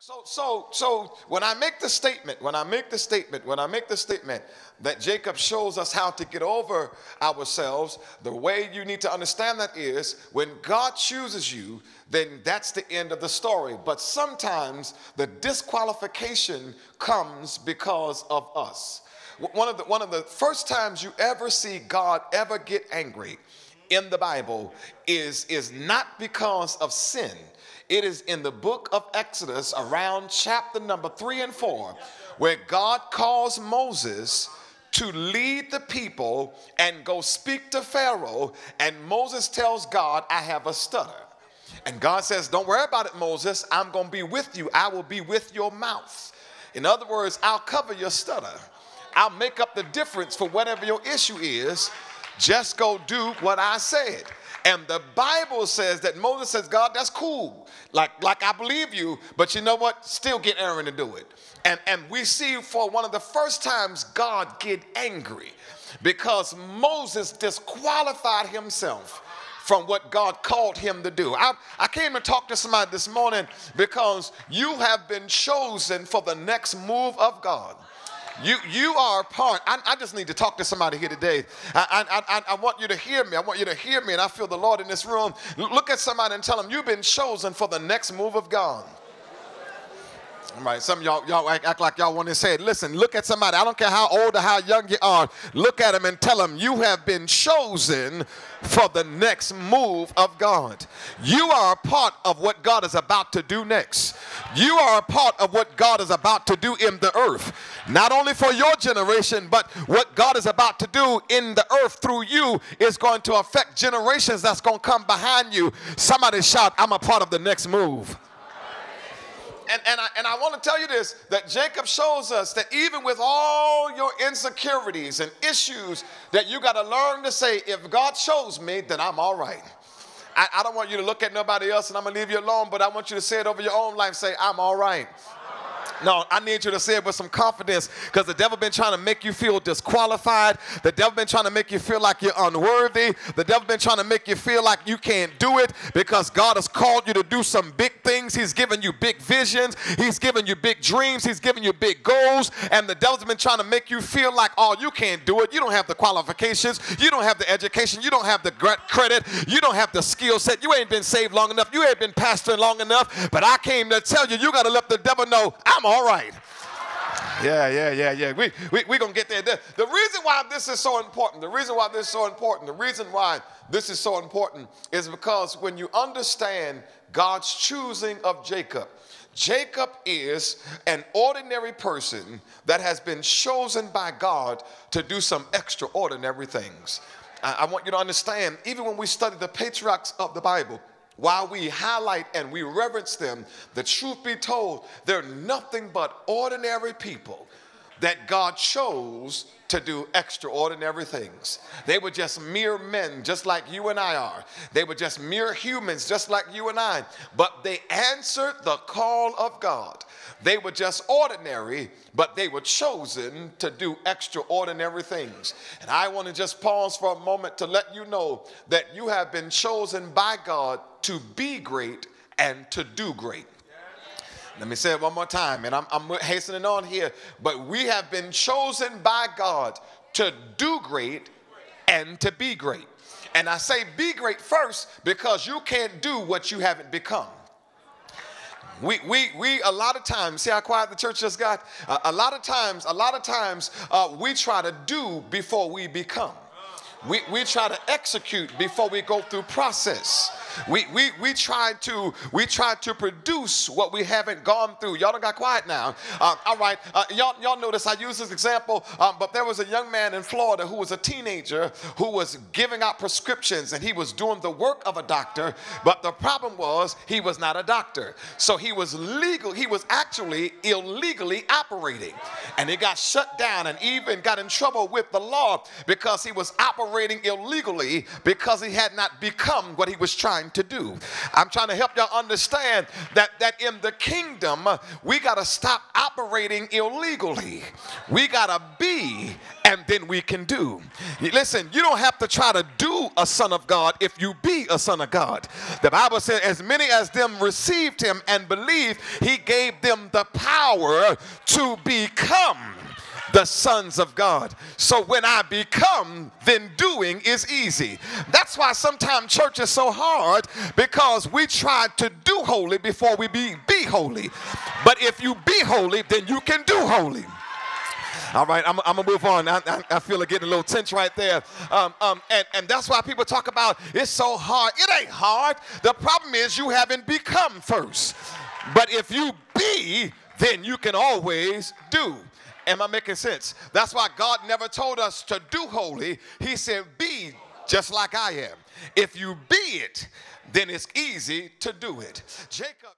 So when I make the statement that Jacob shows us how to get over ourselves, the way you need to understand that is when God chooses you, then that's the end of the story. But sometimes the disqualification comes because of us. One of the first times you ever see God ever get angry in the Bible is not because of sin. It is in the book of Exodus around chapter number 3 and 4, where God calls Moses to lead the people and go speak to Pharaoh. And Moses tells God, I have a stutter. And God says, don't worry about it, Moses. I'm going to be with you. I will be with your mouth. In other words, I'll cover your stutter. I'll make up the difference for whatever your issue is. Just go do what I said. And the Bible says that Moses says, God, that's cool. Like I believe you, but you know what? Still get Aaron to do it. And we see for one of the first times God get angry because Moses disqualified himself from what God called him to do. I came to talk to somebody this morning because you have been chosen for the next move of God. You are a part. I just need to talk to somebody here today. I want you to hear me. I want you to hear me. And I feel the Lord in this room. Look at somebody and tell them you've been chosen for the next move of God. All right, some of y'all act like y'all want to say it. Listen, look at somebody. I don't care how old or how young you are. Look at them and tell them you have been chosen for the next move of God. You are a part of what God is about to do next. You are a part of what God is about to do in the earth. Not only for your generation, but what God is about to do in the earth through you is going to affect generations that's going to come behind you. Somebody shout, I'm a part of the next move. And I want to tell you this, that Jacob shows us that even with all your insecurities and issues, that you got to learn to say, if God chose me, then I'm all right. I don't want you to look at nobody else and I'm going to leave you alone, but I want you to say it over your own life. Say, I'm all right. No, I need you to say it with some confidence because the devil been trying to make you feel disqualified. The devil been trying to make you feel like you're unworthy. The devil been trying to make you feel like you can't do it because God has called you to do some big things. He's given you big visions. He's given you big dreams. He's given you big goals. And the devil's been trying to make you feel like, oh, you can't do it. You don't have the qualifications. You don't have the education. You don't have the credit. You don't have the skill set. You ain't been saved long enough. You ain't been pastoring long enough. But I came to tell you, you got to let the devil know, I'm all right. Yeah. We're going to get there. The reason why this is so important, is because when you understand God's choosing of Jacob, Jacob is an ordinary person that has been chosen by God to do some extraordinary things. I want you to understand, even when we study the patriarchs of the Bible, while we highlight and we reverence them, the truth be told, they're nothing but ordinary people that God chose to do extraordinary things. They were just mere men, just like you and I are. They were just mere humans, just like you and I. But they answered the call of God. They were just ordinary, but they were chosen to do extraordinary things. And I want to just pause for a moment to let you know that you have been chosen by God to be great and to do great. Let me say it one more time, and I'm hastening on here, but we have been chosen by God to do great and to be great. And I say be great first because you can't do what you haven't become. We a lot of times, see how quiet the church just got? A lot of times we try to do before we become. We try to execute before we go through process. We try to produce what we haven't gone through. Y'all done got quiet now. All right. Y'all notice I use this example, but there was a young man in Florida who was a teenager who was giving out prescriptions and he was doing the work of a doctor. But the problem was he was not a doctor. So he was actually illegally operating. And he got shut down and even got in trouble with the law because he was operating illegally because he had not become what he was trying trying to do. I'm trying to help y'all understand that in the kingdom, we got to stop operating illegally. We got to be, and then we can do. Listen, you don't have to try to do a son of God if you be a son of God. The Bible said, as many as them received him and believed, he gave them the power to become the sons of God. So when I become, then doing is easy. That's why sometimes church is so hard, because we try to do holy before we be holy. But if you be holy, then you can do holy. All right, I'm gonna move on. I feel it getting a little tense right there. And that's why people talk about it's so hard. It ain't hard. The problem is you haven't become first. But if you be, then you can always do. Am I making sense? That's why God never told us to do holy. He said, be just like I am. If you be it, then it's easy to do it. Jacob.